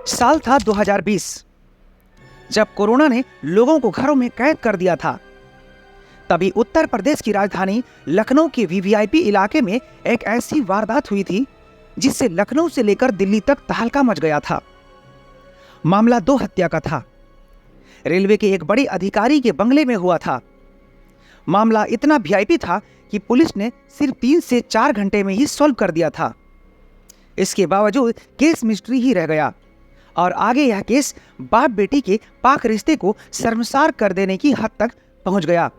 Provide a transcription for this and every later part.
साल था 2020, जब कोरोना ने लोगों को घरों में कैद कर दिया था। तभी उत्तर प्रदेश की राजधानी लखनऊ के वीवीआईपी इलाके में एक ऐसी वारदात हुई थी जिससे लखनऊ से लेकर दिल्ली तक तहलका मच गया था। मामला 2 हत्या का था। रेलवे के एक बड़े अधिकारी के बंगले में हुआ था। मामला इतना वीआईपी था कि पुलिस ने सिर्फ 3 से 4 घंटे में ही सॉल्व कर दिया था। इसके बावजूद केस मिस्ट्री ही रह गया और आगे यह केस बाप बेटी के पाक रिश्ते को शर्मसार कर देने की हद तक पहुंच गया।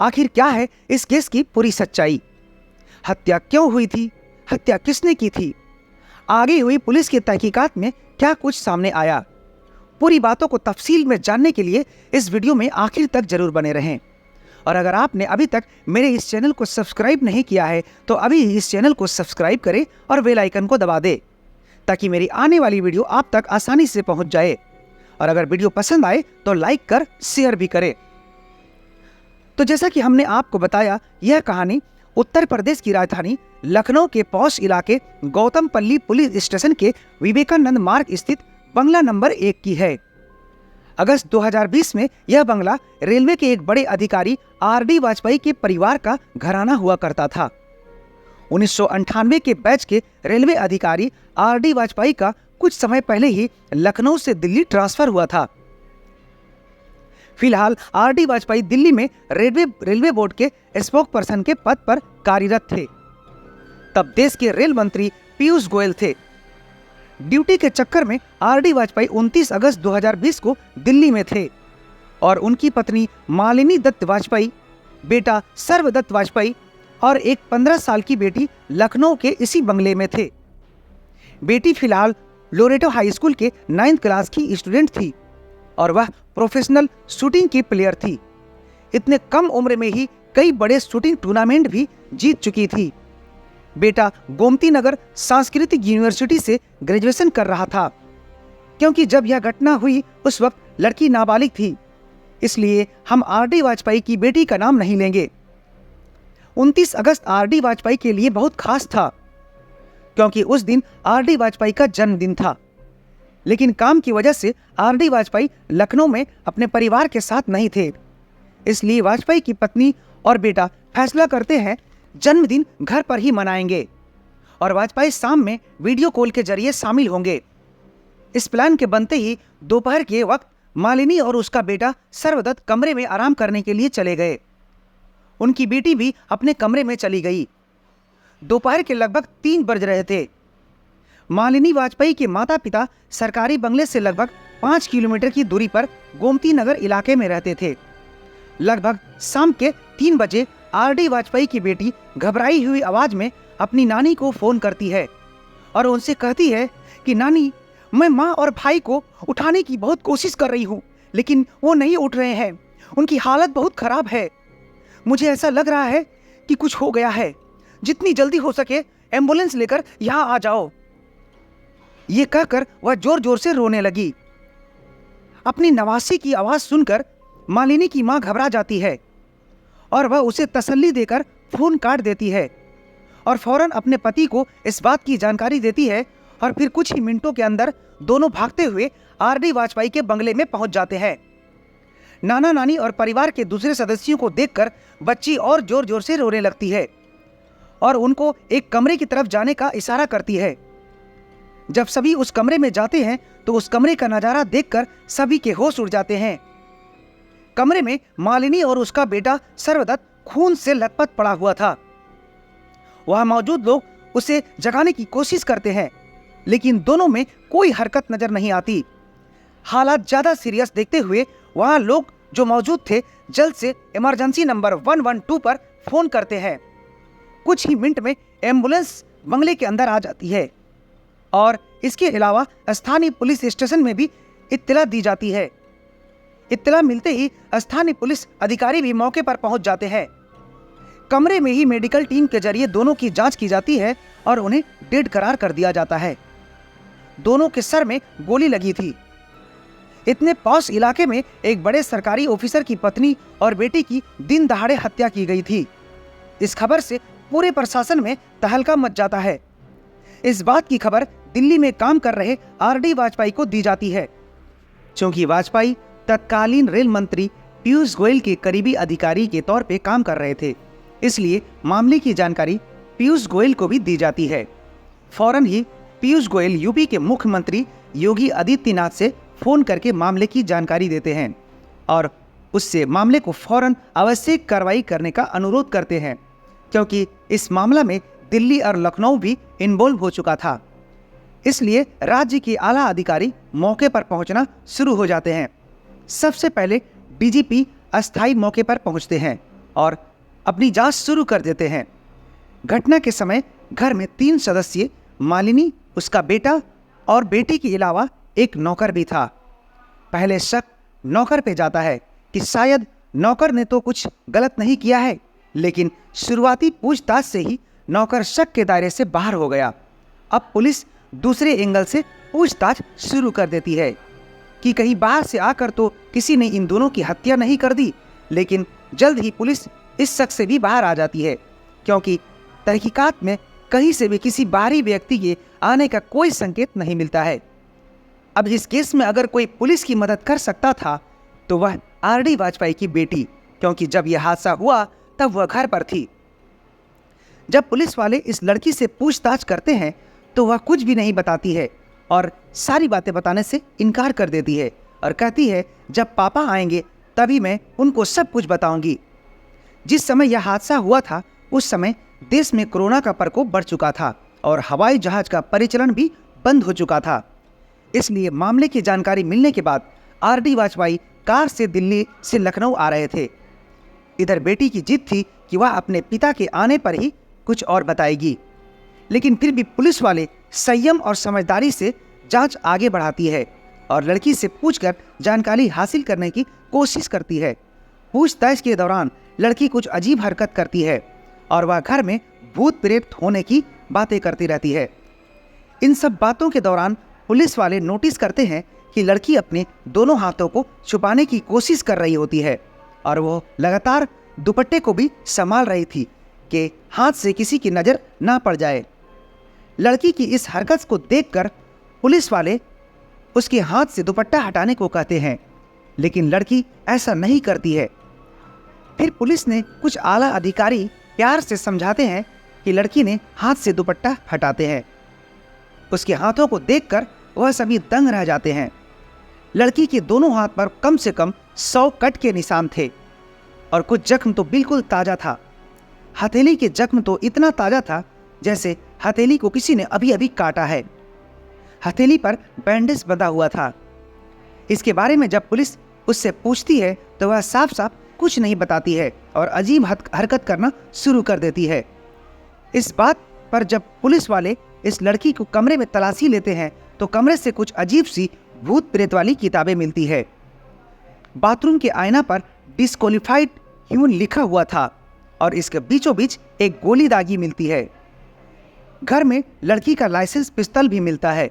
आखिर क्या है इस केस की पूरी सच्चाई? हत्या क्यों हुई थी? हत्या किसने की थी? आगे हुई पुलिस की तहकीकात में क्या कुछ सामने आया? पूरी बातों को तफसील में जानने के लिए इस वीडियो में आखिर तक जरूर बने रहें। और अगर आपने अभी तक मेरे इस चैनल को सब्सक्राइब नहीं किया है तो अभी इस चैनल को सब्सक्राइब करें और बेल आइकन को दबा दें ताकि मेरी आने वाली वीडियो आप तक आसानी से पहुंच जाए। और अगर वीडियो पसंद आए तो लाइक कर शेयर भी करें। तो जैसा कि हमने आपको बताया, यह कहानी उत्तर प्रदेश की राजधानी लखनऊ के पॉश इलाके गौतमपल्ली पुलिस स्टेशन के विवेकानंद मार्ग स्थित बंगला नंबर 1 की है। अगस्त 2020 में यह बंगला रेलवे के एक बड़े अधिकारी आर.डी. वाजपेयी के परिवार का घराना हुआ करता था। 1998 के बैच के रेलवे अधिकारी आर.डी. वाजपेयी का कुछ समय पहले ही लखनऊ से दिल्ली ट्रांसफर हुआ था। फिलहाल आर.डी. वाजपेयी दिल्ली में रेलवे बोर्ड के स्पोक पर्सन के पद पर कार्यरत थे। तब देश के रेल मंत्री पीयूष गोयल थे। ड्यूटी के चक्कर में आर.डी. वाजपेयी 29 अगस्त 2020 को दिल्ली में थे और उनकी पत्नी मालिनी दत्त वाजपेयी, बेटा सर्वदत्त वाजपेयी और एक 15 साल की बेटी लखनऊ के इसी बंगले में थे। बेटी फिलहाल लोरेटो हाई स्कूल के 9th क्लास की स्टूडेंट थी और वह प्रोफेशनल शूटिंग की प्लेयर थी। इतने कम उम्र में ही कई बड़े शूटिंग टूर्नामेंट भी जीत चुकी थी। बेटा गोमती नगर सांस्कृतिक यूनिवर्सिटी से ग्रेजुएशन कर रहा था। क्योंकि जब यह घटना हुई उस वक्त लड़की नाबालिग थी, इसलिए हम आर.डी. वाजपेयी की बेटी का नाम नहीं लेंगे। 29 अगस्त आर.डी. वाजपेयी के लिए बहुत खास था क्योंकि उस दिन आर.डी. वाजपेयी का जन्मदिन था। लेकिन काम की वजह से आर.डी. वाजपेयी लखनऊ में अपने परिवार के साथ नहीं थे। इसलिए वाजपेयी की पत्नी और बेटा फैसला करते हैं जन्मदिन घर पर ही मनाएंगे और वाजपेयी शाम में वीडियो कॉल के जरिए शामिल होंगे। इस प्लान के बनते ही दोपहर के वक्त मालिनी और उसका बेटा सर्वदत्त कमरे में आराम करने के लिए चले गए। उनकी बेटी भी अपने कमरे में चली गई। दोपहर के लगभग 3 बज रहे थे। मालिनी वाजपेयी के माता पिता सरकारी बंगले से लगभग 5 किलोमीटर की दूरी पर गोमती नगर इलाके में रहते थे। लगभग शाम के 3 बजे आर.डी. वाजपेयी की बेटी घबराई हुई आवाज में अपनी नानी को फोन करती है और उनसे कहती है कि नानी, मैं माँ और भाई को उठाने की बहुत कोशिश कर रही हूँ लेकिन वो नहीं उठ रहे हैं। उनकी हालत बहुत खराब है। मुझे ऐसा लग रहा है कि कुछ हो गया है। जितनी जल्दी हो सके एम्बुलेंस लेकर यहाँ आ जाओ। ये कहकर वह जोर जोर से रोने लगी। अपनी नवासी की आवाज सुनकर मालिनी की मां घबरा जाती है और वह उसे तसल्ली देकर फोन काट देती है और फौरन अपने पति को इस बात की जानकारी देती है और फिर कुछ ही मिनटों के अंदर दोनों भागते हुए आर.डी. वाजपेयी के बंगले में पहुंच जाते हैं। नाना नानी और परिवार के दूसरे सदस्यों को देखकर बच्ची और जोर जोर से रोने लगती है और उनको एक कमरे की तरफ जाने का इशारा करती है। जब सभी उस कमरे में जाते हैं तो उस कमरे का नजारा देखकर सभी के होश उड़ जाते हैं। कमरे में मालिनी और उसका बेटा सर्वदत्त खून से लथपथ पड़ा हुआ था। वहां मौजूद लोग उसे जगाने की कोशिश करते हैं लेकिन दोनों में कोई हरकत नजर नहीं आती। हालात ज्यादा सीरियस देखते हुए वहां लोग जो मौजूद थे जल्द से इमरजेंसी नंबर 112 पर फोन करते हैं। कुछ ही मिनट में एम्बुलेंस बंगले के अंदर आ जाती है और इसके अलावा स्थानीय पुलिस स्टेशन में भी इत्तला दी जाती है। इत्तला मिलते ही स्थानीय पुलिस अधिकारी भी मौके पर पहुंच जाते हैं। कमरे में ही मेडिकल टीम के जरिए दोनों की जांच की जाती है और उन्हें डेड करार कर दिया जाता है। दोनों के सर में गोली लगी थी। इतने पॉश इलाके में एक बड़े सरकारी ऑफिसर की पत्नी और बेटी की दिन दहाड़े हत्या की गई थी। इस खबर से पूरे प्रशासन में तहलका मच जाता है। इस बात की खबर दिल्ली में काम कर रहे आरडी वाजपेयी को दी जाती है। क्योंकि वाजपेयी तत्कालीन रेल मंत्री पीयूष गोयल के करीबी अधिकारी के तौर पे काम कर रहे थे, इसलिए मामले की जानकारी पीयूष गोयल को भी दी जाती है। फौरन ही पीयूष गोयल यूपी के मुख्यमंत्री योगी आदित्यनाथ से फोन करके मामले की जानकारी देते हैं और उससे मामले को फौरन आवश्यक कार्रवाई करने का अनुरोध करते हैं, क्योंकि इस मामला में दिल्ली और लखनऊ भी इन्वॉल्व हो चुका था। इसलिए राज्य के आला अधिकारी मौके पर पहुंचना शुरू हो जाते हैं। सबसे पहले डीजीपी अस्थायी मौके पर पहुंचते हैं और अपनी जांच शुरू कर देते हैं। घटना के समय घर में 3 सदस्य मालिनी, उसका बेटा और बेटी के अलावा एक नौकर भी था। पहले शक नौकर पे जाता है कि शायद नौकर ने तो कुछ गलत नहीं किया है, लेकिन शुरुआती पूछताछ से ही नौकर शक के दायरे से बाहर हो गया। अब पुलिस दूसरे एंगल से पूछताछ शुरू कर देती है कि कहीं बाहर से आकर तो किसी ने इन दोनों की हत्या नहीं कर दी, लेकिन जल्द ही पुलिस इस शक से भी बाहर आ जाती है, क्योंकि तहकीकात में कहीं से भी किसी बाहरी व्यक्ति के आने का कोई संकेत नहीं मिलता है। अब इस केस में अगर कोई पुलिस की मदद कर सकता था तो वह आरडी वाजपेयी की बेटी, क्योंकि जब यह हादसा हुआ तब वह घर पर थी। जब पुलिस वाले इस लड़की से पूछताछ करते हैं तो वह कुछ भी नहीं बताती है और सारी बातें बताने से इनकार कर देती है और कहती है जब पापा आएंगे तभी मैं उनको सब कुछ बताऊंगी। जिस समय यह हादसा हुआ था उस समय देश में कोरोना का प्रकोप बढ़ चुका था और हवाई जहाज का परिचालन भी बंद हो चुका था। इसलिए मामले की जानकारी मिलने के बाद आरडी वाजपेयी कार से दिल्ली से लखनऊ आ रहे थे। इधर बेटी की जिद थी कि वह अपने पिता के आने पर ही कुछ और बताएगी, लेकिन फिर भी पुलिस वाले संयम और समझदारी से जांच आगे बढ़ाती है और लड़की से पूछकर जानकारी हासिल करने की कोशिश करती है। पूछताछ के दौरान लड़की कुछ अजीब हरकत करती है और वह घर में भूत प्रेत होने की बातें करती रहती है। इन सब बातों के दौरान पुलिस वाले नोटिस करते हैं कि लड़की अपने दोनों हाथों को छुपाने की कोशिश कर रही होती है और वो लगातार दुपट्टे को भी संभाल रही थी कि हाथ से किसी की नज़र ना पड़ जाए। लड़की की इस हरकत को देखकर पुलिस वाले उसके हाथ से दुपट्टा हटाने को कहते हैं, लेकिन लड़की ऐसा नहीं करती है। फिर पुलिस ने कुछ आला अधिकारी प्यार से समझाते हैं कि लड़की ने हाथ से दुपट्टा हटाते हैं। उसके हाथों को देखकर वह सभी दंग रह जाते हैं। लड़की के दोनों हाथ पर कम से कम 100 कट के निशान थे और कुछ जख्म तो बिल्कुल ताज़ा था। हथेली के जख्म तो इतना ताज़ा था जैसे हथेली को किसी ने अभी अभी काटा है। हथेली पर बैंडेज बंधा हुआ था। इसके बारे में जब पुलिस उससे पूछती है तो वह साफ साफ कुछ नहीं बताती है और अजीब हरकत करना शुरू कर देती है। इस बात पर जब पुलिस वाले इस लड़की को कमरे में तलाशी लेते हैं तो कमरे से कुछ अजीब सी भूत प्रेत वाली किताबें मिलती है। बाथरूम के आईना पर डिस्क्वालिफाइड ह्यूमन लिखा हुआ था और इसके बीचों बीच एक गोली दागी मिलती है। घर में लड़की का लाइसेंस पिस्तौल भी मिलता है।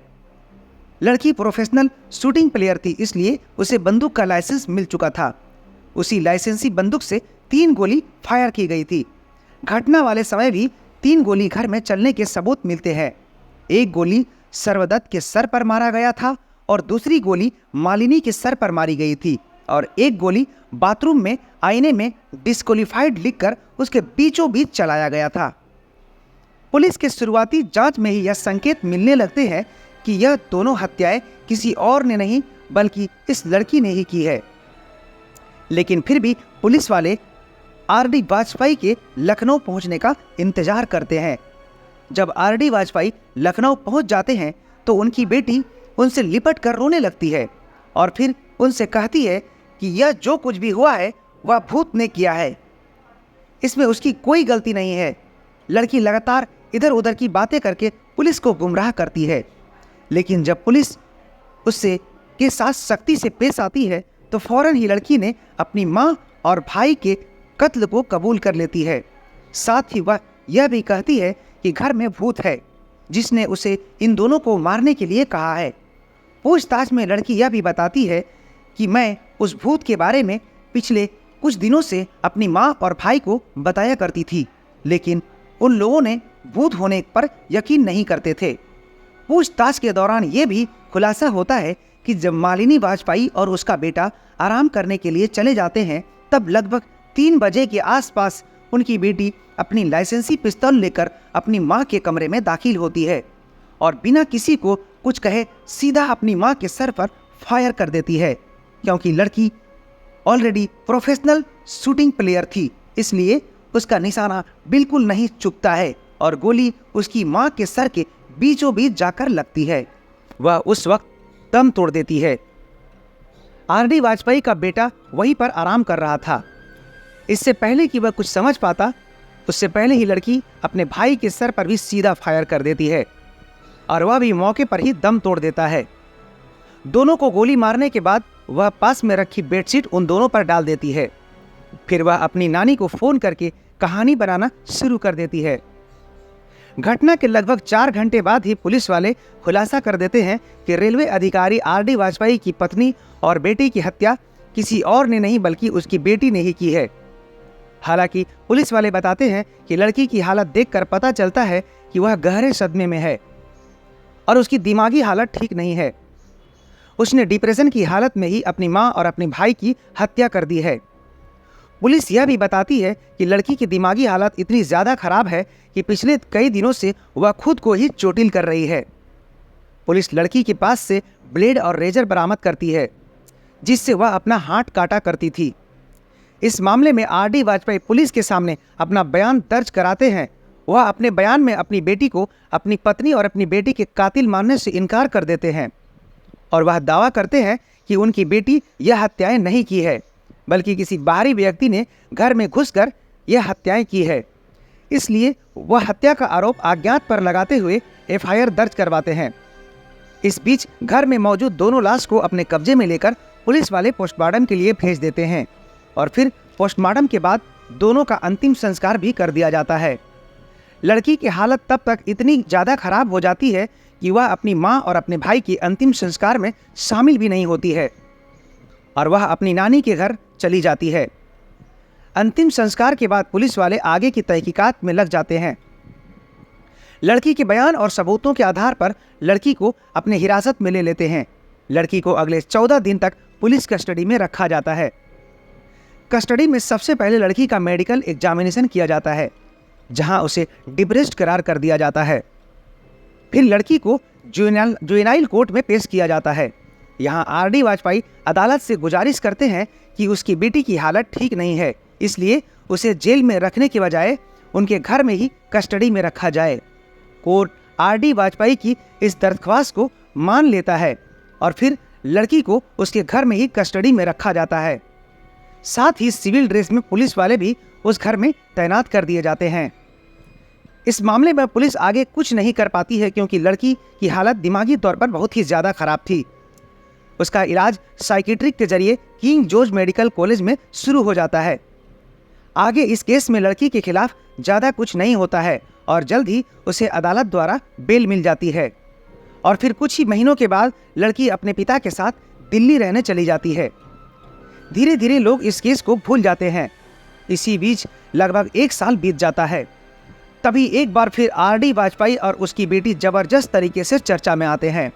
लड़की प्रोफेशनल शूटिंग प्लेयर थी, इसलिए उसे बंदूक का लाइसेंस मिल चुका था। उसी लाइसेंसी बंदूक से 3 गोली फायर की गई थी। घटना वाले समय भी 3 गोली घर में चलने के सबूत मिलते हैं। एक गोली सर्वदत्त के सर पर मारा गया था और दूसरी गोली मालिनी के सर पर मारी गई थी और एक गोली बाथरूम में आईने में डिस्क्वालिफाइड लिखकर उसके बीचों बीच चलाया गया था। पुलिस के शुरुआती जांच में ही यह संकेत मिलने लगते हैं कि यह दोनों हत्याएं किसी और ने नहीं बल्कि इस लड़की ने ही की है। लेकिन फिर भी पुलिस वाले आरडी वाजपेयी के लखनऊ पहुंचने का इंतजार करते हैं। जब आरडी वाजपेयी लखनऊ पहुंच जाते हैं तो उनकी बेटी उनसे लिपट कर रोने लगती है और फिर उनसे कहती है कि यह जो कुछ भी हुआ है वह भूत ने किया है, इसमें उसकी कोई गलती नहीं है। लड़की लगातार इधर उधर की बातें करके पुलिस को गुमराह करती है, लेकिन जब पुलिस उससे के साथ सख्ती से पेश आती है तो फौरन ही लड़की ने अपनी माँ और भाई के कत्ल को कबूल कर लेती है। साथ ही वह यह भी कहती है कि घर में भूत है जिसने उसे इन दोनों को मारने के लिए कहा है। पूछताछ में लड़की यह भी बताती है कि मैं उस भूत के बारे में पिछले कुछ दिनों से अपनी माँ और भाई को बताया करती थी, लेकिन उन लोगों ने भूत होने पर यकीन नहीं करते थे। पूछताछ के दौरान ये भी खुलासा होता है कि जब मालिनी वाजपेयी और उसका बेटा आराम करने के लिए चले जाते हैं, तब लगभग 3 बजे के आसपास उनकी बेटी अपनी लाइसेंसी पिस्तौल लेकर अपनी मां के कमरे में दाखिल होती है और बिना किसी को कुछ कहे सीधा अपनी मां के सर पर फायर कर देती है। क्योंकि लड़की ऑलरेडी प्रोफेशनल शूटिंग प्लेयर थी, इसलिए उसका निशाना बिल्कुल नहीं चूकता है और गोली उसकी मां के सर के बीचों बीच जाकर लगती है। वह उस वक्त दम तोड़ देती है। आर.डी. वाजपेयी का बेटा वहीं पर आराम कर रहा था। इससे पहले कि वह कुछ समझ पाता, उससे पहले ही लड़की अपने भाई के सर पर भी सीधा फायर कर देती है और वह भी मौके पर ही दम तोड़ देता है। दोनों को गोली मारने के बाद वह पास में रखी बेडशीट उन दोनों पर डाल देती है। फिर वह अपनी नानी को फोन करके कहानी बनाना शुरू कर देती है। घटना के लगभग 4 घंटे बाद ही पुलिस वाले खुलासा कर देते हैं कि रेलवे अधिकारी आर.डी. वाजपेयी की पत्नी और बेटी की हत्या किसी और ने नहीं बल्कि उसकी बेटी ने ही की है। हालांकि पुलिस वाले बताते हैं कि लड़की की हालत देखकर पता चलता है कि वह गहरे सदमे में है और उसकी दिमागी हालत ठीक नहीं है। उसने डिप्रेशन की हालत में ही अपनी मां और अपने भाई की हत्या कर दी है। पुलिस यह भी बताती है कि लड़की की दिमागी हालत इतनी ज़्यादा खराब है कि पिछले कई दिनों से वह खुद को ही चोटिल कर रही है। पुलिस लड़की के पास से ब्लेड और रेजर बरामद करती है, जिससे वह अपना हाथ काटा करती थी। इस मामले में आर.डी. वाजपेयी पुलिस के सामने अपना बयान दर्ज कराते हैं। वह अपने बयान में अपनी बेटी को अपनी पत्नी और अपनी बेटी के कातिल मानने से इनकार कर देते हैं और वह दावा करते हैं कि उनकी बेटी यह हत्याएं नहीं की है, बल्कि किसी बाहरी व्यक्ति ने घर में घुसकर यह हत्याएं की है। इसलिए वह हत्या का आरोप अज्ञात पर लगाते हुए एफआईआर दर्ज करवाते हैं। इस बीच घर में मौजूद दोनों लाश को अपने कब्जे में लेकर पुलिस वाले पोस्टमार्टम के लिए भेज देते हैं और फिर पोस्टमार्टम के बाद दोनों का अंतिम संस्कार भी कर दिया जाता है। लड़की की हालत तब तक इतनी ज़्यादा खराब हो जाती है कि वह अपनी मां और अपने भाई के अंतिम संस्कार में शामिल भी नहीं होती है और वह अपनी नानी के घर चली जाती है। अंतिम संस्कार के बाद पुलिस वाले आगे की तहकीकात में लग जाते हैं। लड़की के बयान और सबूतों के आधार पर लड़की को अपने हिरासत में ले लेते हैं। लड़की को अगले 14 दिन तक पुलिस कस्टडी में रखा जाता है। कस्टडी में सबसे पहले लड़की का मेडिकल एग्जामिनेशन किया जाता है, जहां उसे डिप्रेस्ड करार कर दिया जाता है। फिर लड़की को जुवेनाइल कोर्ट में पेश किया जाता है। यहाँ आर.डी. वाजपेयी अदालत से गुजारिश करते हैं कि उसकी बेटी की हालत ठीक नहीं है, इसलिए उसे जेल में रखने के बजाय उनके घर में ही कस्टडी में रखा जाए। Court RD. वाजपेयी की इस दरख्वास्त को मान लेता है और फिर लड़की को उसके घर में ही कस्टडी में रखा जाता है। साथ ही सिविल ड्रेस में पुलिस वाले भी उस घर में तैनात कर दिए जाते हैं। इस मामले में पुलिस आगे कुछ नहीं कर पाती है क्योंकि लड़की की हालत दिमागी तौर पर बहुत ही ज़्यादा खराब थी। उसका इलाज साइकेट्रिक के जरिए किंग जॉर्ज मेडिकल कॉलेज में शुरू हो जाता है। आगे इस केस में लड़की के खिलाफ ज़्यादा कुछ नहीं होता है और जल्द ही उसे अदालत द्वारा बेल मिल जाती है और फिर कुछ ही महीनों के बाद लड़की अपने पिता के साथ दिल्ली रहने चली जाती है। धीरे धीरे लोग इस केस को भूल जाते हैं। इसी बीच लगभग 1 साल बीत जाता है। तभी एक बार फिर आर.डी. वाजपेयी और उसकी बेटी जबरदस्त तरीके से चर्चा में आते हैं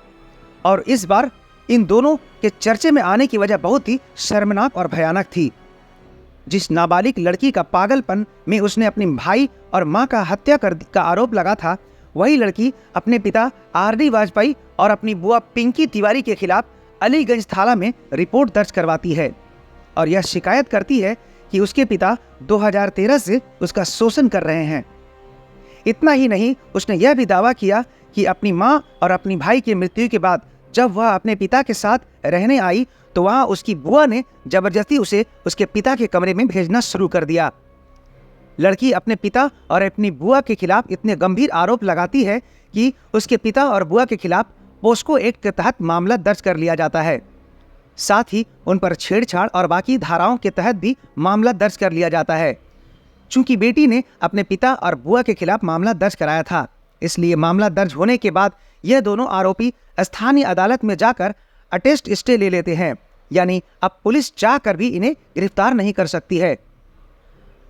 और इस बार इन दोनों के चर्चे में आने की वजह बहुत ही शर्मनाक और भयानक थी। जिस नाबालिग लड़की का पागलपन में उसने अपने भाई और मां का हत्या का आरोप लगा था, वही लड़की अपने पिता आर.डी. वाजपेयी और अपनी बुआ पिंकी तिवारी के खिलाफ अलीगंज थाना में रिपोर्ट दर्ज करवाती है और यह शिकायत करती है कि उसके पिता 2013 से उसका शोषण कर रहे हैं। इतना ही नहीं, उसने यह भी दावा किया कि अपनी मां और अपनी भाई की मृत्यु के बाद जब वह अपने पिता के साथ रहने आई तो वहां उसकी बुआ ने जबरदस्ती उसे उसके पिता के कमरे में भेजना शुरू कर दिया। लड़की अपने पिता और अपनी बुआ के खिलाफ इतने गंभीर आरोप लगाती है कि उसके पिता और बुआ के खिलाफ पोस्को एक्ट के तहत मामला दर्ज कर लिया जाता है। साथ ही उन पर छेड़छाड़ और बाकी धाराओं के तहत भी मामला दर्ज कर लिया जाता है। चूंकि बेटी ने अपने पिता और बुआ के खिलाफ मामला दर्ज कराया था, इसलिए मामला दर्ज होने के बाद यह दोनों आरोपी स्थानीय अदालत में जाकर अटेस्ट स्टे ले लेते हैं, यानी अब पुलिस चाहकर भी इन्हें गिरफ्तार नहीं कर सकती है।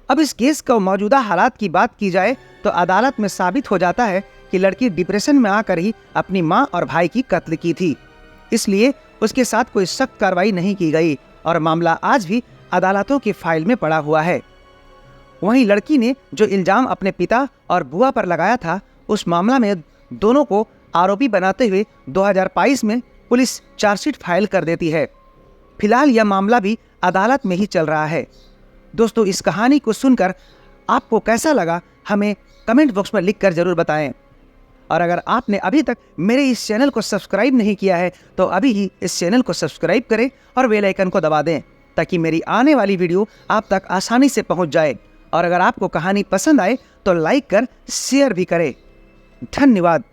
अब इस केस का मौजूदा हालात की बात की जाए तो अदालत में साबित हो जाता है कि लड़की डिप्रेशन में आकर ही अपनी मां और भाई की कत्ल की थी, इसलिए उसके साथ कोई सख्त कार्रवाई नहीं की गई और मामला आज भी अदालतों की फाइल में पड़ा हुआ है। वहीं लड़की ने जो इल्जाम अपने पिता और बुआ पर लगाया था, उस मामला में दोनों को आरोपी बनाते हुए 2022 में पुलिस चार्जशीट फाइल कर देती है। फिलहाल यह मामला भी अदालत में ही चल रहा है। दोस्तों, इस कहानी को सुनकर आपको कैसा लगा हमें कमेंट बॉक्स में लिखकर जरूर बताएं। और अगर आपने अभी तक मेरे इस चैनल को सब्सक्राइब नहीं किया है तो अभी ही इस चैनल को सब्सक्राइब करें और बेल आइकन को दबा दें, ताकि मेरी आने वाली वीडियो आप तक आसानी से पहुंच जाए। और अगर आपको कहानी पसंद आए तो लाइक कर शेयर भी करें। धन्यवाद।